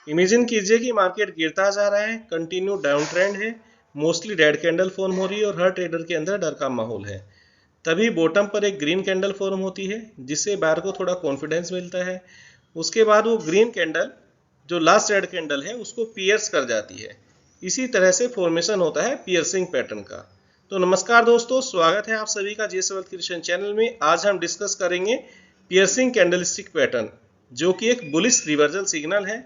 Imagine कीजिए कि market गिरता जा रहा है, कंटिन्यू डाउन ट्रेंड है, मोस्टली रेड कैंडल फॉर्म हो रही है और हर ट्रेडर के अंदर डर का माहौल है। तभी बॉटम पर एक ग्रीन कैंडल फॉर्म होती है जिससे बायर को थोड़ा कॉन्फिडेंस मिलता है। उसके बाद वो ग्रीन कैंडल जो लास्ट रेड कैंडल है उसको पियर्स कर जाती है। इसी तरह से फॉर्मेशन होता है पियर्सिंग पैटर्न का। तो नमस्कार दोस्तों, स्वागत है आप सभी का जे सेवेल्थ क्रिएशन चैनल में। आज हम डिस्कस करेंगे पियर्सिंग कैंडलस्टिक पैटर्न, जो कि एक बुलिश रिवर्सल सिग्नल है।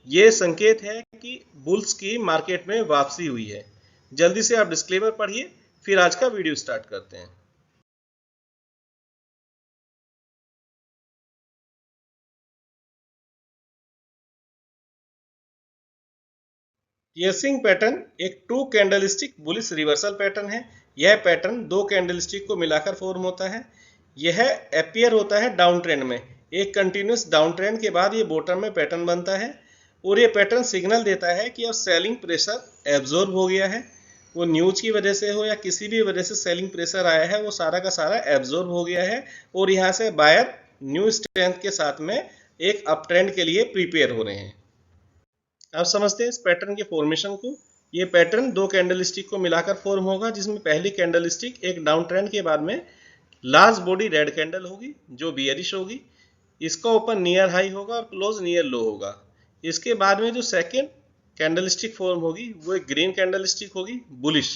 ये संकेत है कि बुल्स की मार्केट में वापसी हुई है। जल्दी से आप डिस्क्लेमर पढ़िए, फिर आज का वीडियो स्टार्ट करते हैं। पियर्सिंग पैटर्न एक two candlestick bullish reversal pattern है। यह पैटर्न दो कैंडलस्टिक को मिलाकर फॉर्म होता है। यह अपीयर होता है डाउन ट्रेंड में। एक कंटिन्यूस डाउन ट्रेंड के बाद ये बॉटम में पैटर्न बनता है और ये पैटर्न सिग्नल देता है कि अब सेलिंग प्रेशर एब्जॉर्ब हो गया है। वो न्यूज की वजह से हो या किसी भी वजह से सेलिंग प्रेशर आया है, वो सारा का सारा एब्जॉर्ब हो गया है और यहाँ से बायर न्यू स्ट्रेंथ के साथ में एक अप ट्रेंड के लिए प्रिपेयर हो रहे हैं। अब समझते हैं इस पैटर्न के फॉर्मेशन को। ये पैटर्न दो कैंडलस्टिक को मिलाकर फॉर्म होगा, जिसमें पहली कैंडलस्टिक एक डाउन ट्रेंड के बाद में लार्ज बॉडी रेड कैंडल होगी जो बियरिश होगी। इसका ओपन नियर हाई होगा और क्लोज नियर लो होगा। इसके बाद में जो सेकेंड कैंडलस्टिक फॉर्म होगी वो एक ग्रीन कैंडलस्टिक होगी बुलिश,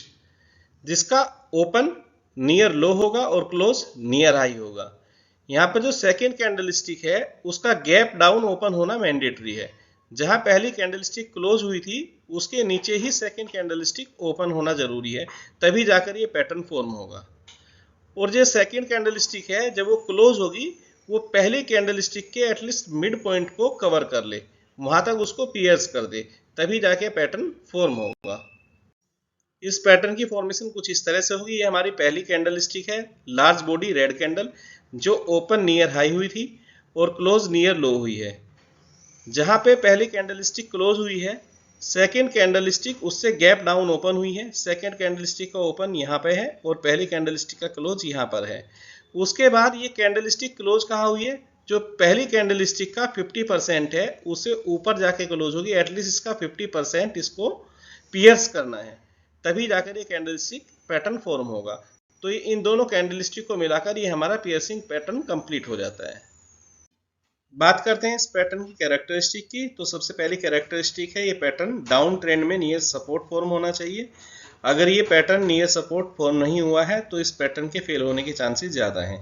जिसका ओपन नियर लो होगा और क्लोज नियर हाई होगा। यहाँ पर जो सेकेंड कैंडलस्टिक है उसका गैप डाउन ओपन होना मैंडेटरी है। जहां पहली कैंडलस्टिक क्लोज हुई थी उसके नीचे ही सेकेंड कैंडलस्टिक ओपन होना जरूरी है, तभी जाकर ये पैटर्न फॉर्म होगा। और जो सेकेंड कैंडलस्टिक है जब वो क्लोज होगी वो पहली कैंडलस्टिक के एटलीस्ट मिड पॉइंट को कवर कर ले, वहां तक उसको पियर्स कर दे, तभी जाके पैटर्न फॉर्म होगा। इस पैटर्न की फॉर्मेशन कुछ इस तरह से होगी। ये हमारी पहली कैंडलस्टिक है, लार्ज बॉडी रेड कैंडल जो ओपन नियर हाई हुई थी और क्लोज नियर लो हुई है। जहां पे पहली कैंडलस्टिक क्लोज हुई है, सेकेंड कैंडलस्टिक उससे गैप डाउन ओपन हुई है। सेकेंड कैंडलस्टिक का ओपन यहाँ पे है और पहली कैंडलस्टिक का क्लोज यहाँ पर है। उसके बाद ये कैंडलस्टिक क्लोज कहाँ हुई है, जो पहली कैंडलस्टिक का 50% है उसे ऊपर जाके क्लोज होगी। एटलीस्ट इसका 50% इसको पियर्स करना है, तभी जाकर ये कैंडलस्टिक पैटर्न फॉर्म होगा। तो ये इन दोनों कैंडलस्टिक को मिलाकर ये हमारा पियर्सिंग पैटर्न कंप्लीट हो जाता है। बात करते हैं इस पैटर्न की कैरेक्टरिस्टिक की। तो सबसे पहली कैरेक्टरिस्टिक है ये पैटर्न डाउन ट्रेंड में नियर सपोर्ट फॉर्म होना चाहिए। अगर ये पैटर्न नियर सपोर्ट फॉर्म नहीं हुआ है तो इस पैटर्न के फेल होने के चांसेस ज़्यादा हैं।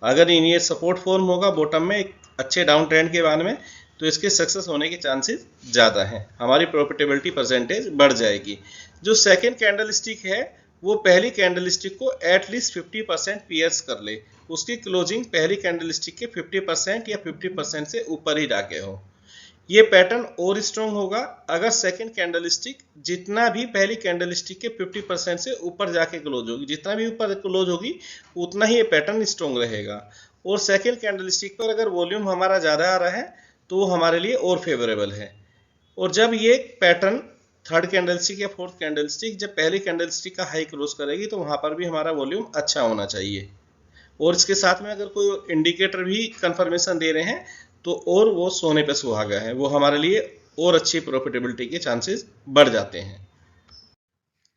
अगर ये नियर सपोर्ट फॉर्म होगा बॉटम में एक अच्छे डाउन ट्रेंड के बाद में, तो इसके सक्सेस होने के चांसेस ज़्यादा हैं, हमारी प्रॉफिटेबिलिटी परसेंटेज बढ़ जाएगी। जो सेकेंड कैंडल स्टिक है वो पहली कैंडल स्टिक को एटलीस्ट 50% पियर्स कर ले, उसकी क्लोजिंग पहली कैंडल स्टिक के 50% या 50% से ऊपर ही जाके हो। ये पैटर्न और स्ट्रॉन्ग होगा अगर सेकेंड कैंडल स्टिक जितना भी पहली कैंडल स्टिक के 50% से ऊपर जाके क्लोज होगी, जितना भी ऊपर क्लोज होगी उतना ही ये पैटर्न स्ट्रॉन्ग रहेगा। और सेकेंड कैंडल स्टिक पर अगर वॉल्यूम हमारा ज़्यादा आ रहा है तो वो हमारे लिए और फेवरेबल है। और जब ये पैटर्न थर्ड कैंडलस्टिक या फोर्थ कैंडलस्टिक जब पहली कैंडलस्टिक का हाई क्रॉस करेगी तो वहां पर भी हमारा वॉल्यूम अच्छा होना चाहिए। और इसके साथ में अगर कोई इंडिकेटर भी कंफर्मेशन दे रहे हैं तो और वो सोने पे सुहागा है, वो हमारे लिए और अच्छी प्रॉफिटेबिलिटी के चांसेस बढ़ जाते हैं।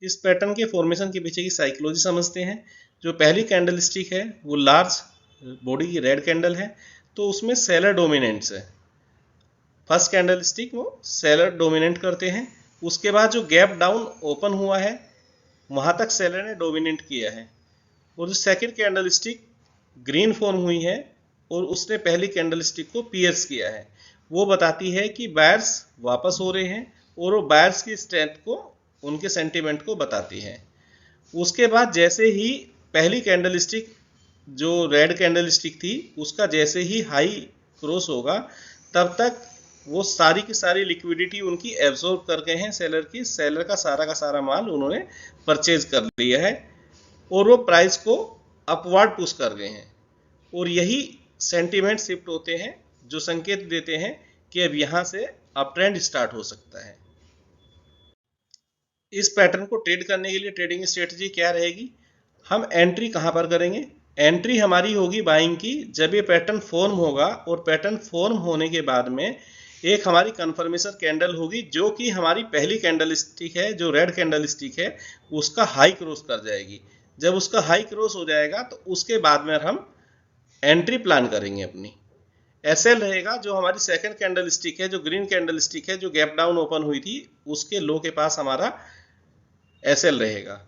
इस पैटर्न के फॉर्मेशन के पीछे की साइकोलॉजी समझते हैं। जो पहली कैंडलस्टिक है वो लार्ज बॉडी की रेड कैंडल है, तो उसमें सेलर डोमिनेंट्स है। फर्स्ट कैंडलस्टिक वो सेलर डोमिनेंट करते हैं। उसके बाद जो गैप डाउन ओपन हुआ है वहां तक सेलर ने डोमिनेट किया है। और जो सेकेंड कैंडलस्टिक ग्रीन फॉर्म हुई है और उसने पहली कैंडलस्टिक को पियर्स किया है, वो बताती है कि बायर्स वापस हो रहे हैं और वो बायर्स की स्ट्रेंथ को, उनके सेंटीमेंट को बताती है। उसके बाद जैसे ही पहली कैंडलस्टिक जो रेड कैंडलस्टिक थी उसका जैसे ही हाई क्रॉस होगा, तब तक वो सारी की सारी लिक्विडिटी उनकी एब्जॉर्ब कर गए हैं सेलर की। सेलर का सारा माल उन्होंने परचेज कर लिया है और वो प्राइस को अपवर्ड पुश कर गए हैं। और यही सेंटीमेंट शिफ्ट होते हैं जो संकेत देते हैं कि अब यहां से अप ट्रेंड स्टार्ट हो सकता है। इस पैटर्न को ट्रेड करने के लिए ट्रेडिंग स्ट्रेटजी क्या रहेगी, हम एंट्री कहां पर करेंगे। एंट्री हमारी होगी बाइंग की जब ये पैटर्न फॉर्म होगा और पैटर्न फॉर्म होने के बाद में एक हमारी कन्फर्मेशन कैंडल होगी जो कि हमारी पहली कैंडल स्टिक है, जो रेड कैंडल स्टिक है, उसका हाई क्रॉस कर जाएगी। जब उसका हाई क्रॉस हो जाएगा तो उसके बाद में हम एंट्री प्लान करेंगे अपनी। एसएल रहेगा जो हमारी सेकंड कैंडल स्टिक है, जो ग्रीन कैंडल स्टिक है, जो गैप डाउन ओपन हुई थी, उसके लो के पास हमारा एसएल रहेगा।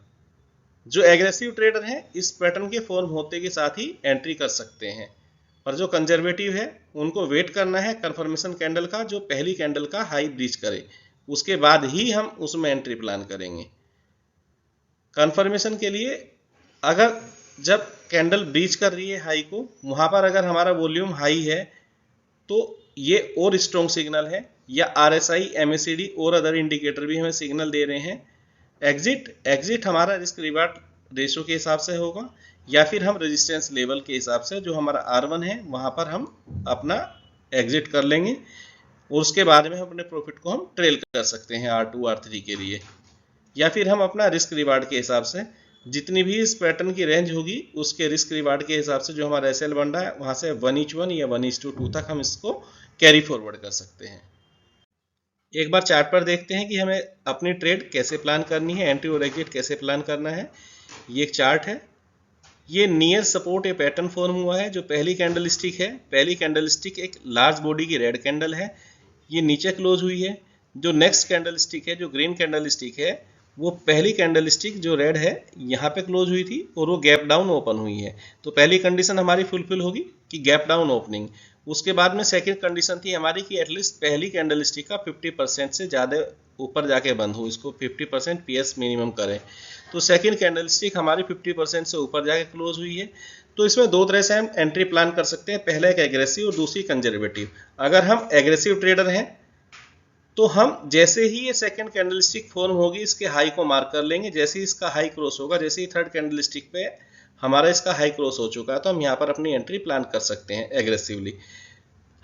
जो एग्रेसिव ट्रेडर हैं इस पैटर्न के फॉर्म होते के साथ ही एंट्री कर सकते हैं, और जो कंजर्वेटिव है उनको वेट करना है कंफर्मेशन कैंडल का, जो पहली कैंडल का हाई ब्रीच करे, उसके बाद ही हम उसमें एंट्री प्लान करेंगे। कंफर्मेशन के लिए अगर जब कैंडल ब्रीच कर रही है हाई को, वहां पर अगर हमारा वॉल्यूम हाई है तो ये और स्ट्रॉन्ग सिग्नल है, या आरएसआई, एमएसीडी और अदर इंडिकेटर भी हमें सिग्नल दे रहे हैं। एग्जिट हमारा रिस्क रिवार्ड रेशो के हिसाब से होगा, या फिर हम रेजिस्टेंस लेवल के हिसाब से जो हमारा R1 है वहां पर हम अपना एग्जिट कर लेंगे, और उसके बाद में हम अपने प्रॉफिट को हम ट्रेल कर सकते हैं R2 R3 के लिए, या फिर हम अपना रिस्क रिवार्ड के हिसाब से जितनी भी इस पैटर्न की रेंज होगी उसके रिस्क रिवार्ड के हिसाब से जो हमारा एसएल बन रहा है वहां से 1:1 या 1:2 तक हम इसको कैरी फॉरवर्ड कर सकते हैं। एक बार चार्ट पर देखते हैं कि हमें अपनी ट्रेड कैसे प्लान करनी है, एंट्री और एग्जिट कैसे प्लान करना है। ये एक चार्ट है, ये नियर सपोर्ट ए पैटर्न फॉर्म हुआ है। जो पहली कैंडल स्टिक है, पहली कैंडल स्टिक एक लार्ज बॉडी की रेड कैंडल है, ये नीचे क्लोज हुई है। जो नेक्स्ट कैंडल स्टिक है, जो ग्रीन कैंडल स्टिक है, वो पहली कैंडल स्टिक जो रेड है यहाँ पे क्लोज हुई थी और वो गैप डाउन ओपन हुई है। तो पहली कंडीशन हमारी फुलफिल होगी कि गैप डाउन ओपनिंग। उसके बाद में सेकंड कंडीशन थी हमारी कि एटलीस्ट पहली कैंडल स्टिक का 50% से ज़्यादा ऊपर जाके बंद हो, इसको 50% पीएस मिनिमम करें। तो सेकंड कैंडल स्टिक हमारी 50% से ऊपर जाके क्लोज हुई है। तो इसमें दो तरह से हम एंट्री प्लान कर सकते हैं, पहला एक एग्रेसिव और दूसरी कंजर्वेटिव। अगर हम एग्रेसिव ट्रेडर हैं तो हम जैसे ही ये सेकंड कैंडल स्टिक फॉर्म होगी इसके हाई को मार्क कर लेंगे। जैसे ही इसका हाई क्रॉस होगा, जैसे ही थर्ड कैंडल स्टिक पे हमारा इसका हाई क्रॉस हो चुका है, तो हम यहाँ पर अपनी एंट्री प्लान कर सकते हैं एग्रेसिवली।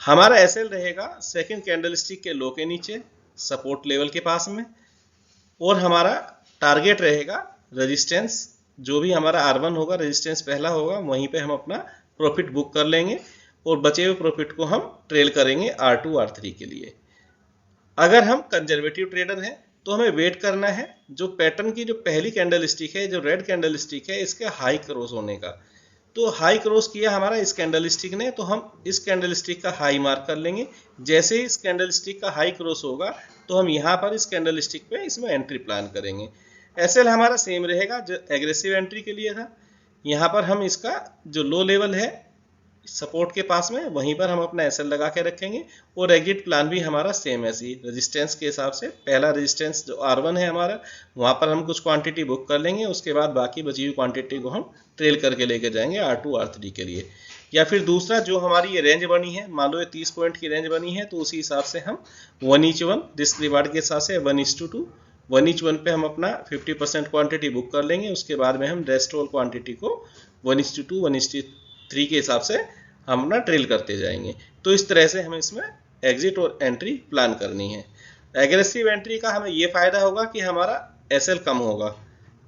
हमारा एसएल रहेगा सेकंड कैंडल स्टिक के लो के नीचे सपोर्ट लेवल के पास में, और हमारा टारगेट रहेगा रेजिस्टेंस, जो भी हमारा R1 होगा, रेजिस्टेंस पहला होगा, वहीं पे हम अपना प्रॉफिट बुक कर लेंगे और बचे हुए प्रॉफिट को हम ट्रेल करेंगे R2 R3 के लिए। अगर हम कंजर्वेटिव ट्रेडर हैं तो हमें वेट करना है जो पैटर्न की जो पहली कैंडल स्टिक है, जो रेड कैंडल स्टिक है, इसके हाई क्रॉस होने का। तो हाई क्रॉस किया हमारा इस कैंडल स्टिक ने, तो हम इस कैंडल स्टिक का हाई मार्क कर लेंगे। जैसे ही इस कैंडल स्टिक का हाई क्रॉस होगा तो हम यहाँ पर इस कैंडल स्टिक पे इसमें एंट्री प्लान करेंगे। एसएल हमारा सेम रहेगा जो एग्रेसिव एंट्री के लिए था। यहाँ पर हम इसका जो लो लेवल है सपोर्ट के पास में, वहीं पर हम अपना एसएल लगा के रखेंगे, और एग्जिट प्लान भी हमारा सेम ऐसी रेजिस्टेंस के हिसाब से। पहला रेजिस्टेंस जो R1 है हमारा, वहां पर हम कुछ क्वांटिटी बुक कर लेंगे, उसके बाद बाकी बची हुई क्वांटिटी को हम ट्रेल करके लेके जाएंगे R2 R3 के लिए। या फिर दूसरा जो हमारी ये रेंज बनी है, मान लो ये 30 पॉइंट की रेंज बनी है, तो उसी हिसाब से हम 1:1 रिस्क रिवार्ड के हिसाब से 1:2 1:1 पे हम अपना 50% क्वांटिटी बुक कर लेंगे। उसके बाद में हम रेस्ट ऑल क्वांटिटी को 1:2 1:3 के हिसाब से हम अपना ट्रेल करते जाएंगे। तो इस तरह से हमें इसमें एग्जिट और एंट्री प्लान करनी है। एग्रेसिव एंट्री का हमें ये फायदा होगा कि हमारा एसएल कम होगा,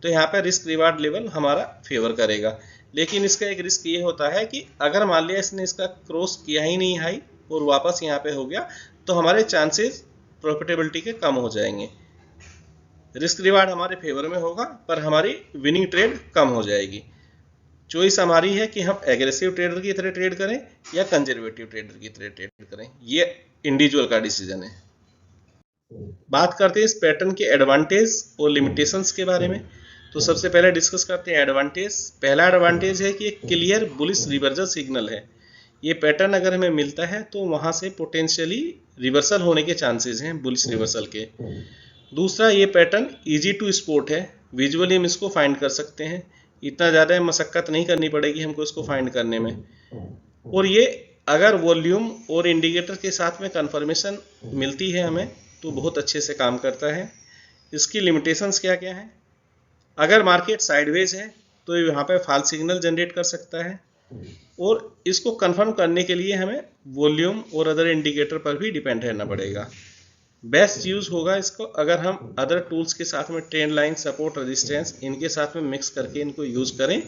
तो यहाँ पे रिस्क रिवार्ड लेवल हमारा फेवर करेगा। लेकिन इसका एक रिस्क ये होता है कि अगर मान लिया इसने इसका क्रॉस किया ही नहीं हाई और वापस यहाँ पे हो गया, तो हमारे चांसेस प्रॉफिटेबिलिटी के कम हो जाएंगे। रिस्क रिवार्ड हमारे फेवर में होगा पर हमारी विनिंग ट्रेड कम हो जाएगी। चॉइस हमारी है कि हम एग्रेसिव ट्रेडर की तरह ट्रेड करें या कंजर्वेटिव ट्रेडर की तरह ट्रेड करें, ये इंडिविजुअल का डिसीजन है। बात करते हैं इस पैटर्न के एडवांटेज और लिमिटेशंस के बारे में। तो सबसे पहले डिस्कस करते हैं एडवांटेज। पहला एडवांटेज है कि एक क्लियर बुलिश रिवर्सल सिग्नल है। ये पैटर्न अगर हमें मिलता है तो वहां से पोटेंशियली रिवर्सल होने के चांसेस हैं बुलिश रिवर्सल के। दूसरा, ये पैटर्न इजी टू स्पॉट है, विजुअली हम इसको फाइंड कर सकते हैं, इतना ज़्यादा मशक्क़त नहीं करनी पड़ेगी हमको इसको फाइंड करने में। और ये अगर वॉल्यूम और इंडिकेटर के साथ में कंफर्मेशन मिलती है हमें तो बहुत अच्छे से काम करता है। इसकी लिमिटेशंस क्या क्या है? अगर मार्केट साइडवेज है तो यहाँ पे फॉल्स सिग्नल जनरेट कर सकता है, और इसको कंफर्म करने के लिए हमें वॉल्यूम और अदर इंडिकेटर पर भी डिपेंड रहना पड़ेगा। बेस्ट यूज होगा इसको अगर हम अदर टूल्स के साथ में ट्रेंड लाइन, सपोर्ट, रेजिस्टेंस इनके साथ में मिक्स करके इनको यूज करें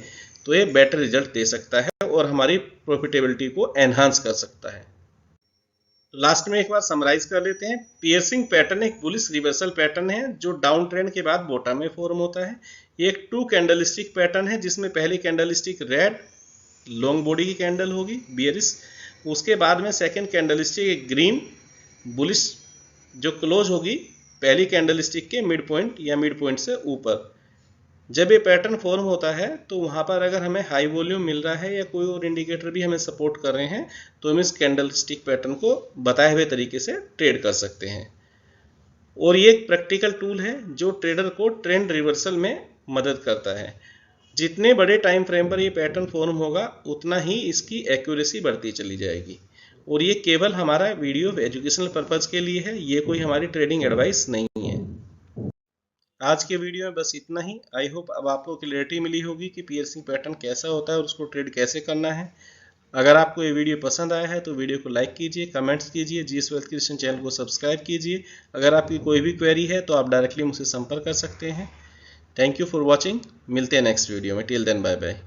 तो ये बेटर रिजल्ट दे सकता है और हमारी प्रॉफिटेबिलिटी को एनहांस कर सकता है। लास्ट में एक बार समराइज कर लेते हैं। पियर्सिंग पैटर्न एक बुलिश रिवर्सल पैटर्न है जो डाउन ट्रेंड के बाद बॉटम में फॉर्म होता है। ये एक 2 कैंडलस्टिक पैटर्न है जिसमें पहली कैंडलस्टिक रेड लॉन्ग बॉडी की कैंडल होगी बियरिश, उसके बाद में सेकंड कैंडलस्टिक एक ग्रीन बुलिश जो क्लोज होगी पहली कैंडलस्टिक के मिड पॉइंट या मिड पॉइंट से ऊपर। जब ये पैटर्न फॉर्म होता है तो वहाँ पर अगर हमें हाई वॉल्यूम मिल रहा है या कोई और इंडिकेटर भी हमें सपोर्ट कर रहे हैं तो हम इस कैंडलस्टिक पैटर्न को बताए हुए तरीके से ट्रेड कर सकते हैं। और ये एक प्रैक्टिकल टूल है जो ट्रेडर को ट्रेंड रिवर्सल में मदद करता है। जितने बड़े टाइम फ्रेम पर ये पैटर्न फॉर्म होगा उतना ही इसकी एक्यूरेसी बढ़ती चली जाएगी। और ये केवल हमारा वीडियो एजुकेशनल पर्पज़ के लिए है, ये कोई हमारी ट्रेडिंग एडवाइस नहीं है। आज के वीडियो में बस इतना ही। आई होप अब आपको क्लियरिटी मिली होगी कि पियर्सिंग पैटर्न कैसा होता है और उसको ट्रेड कैसे करना है। अगर आपको ये वीडियो पसंद आया है तो वीडियो को लाइक कीजिए, कमेंट्स कीजिए, जीएस वेल्थ क्रिएशन चैनल को सब्सक्राइब कीजिए। अगर आपकी कोई भी क्वेरी है तो आप डायरेक्टली मुझसे संपर्क कर सकते हैं। Thank you for watching. मिलते हैं नेक्स्ट वीडियो में। Till then bye bye.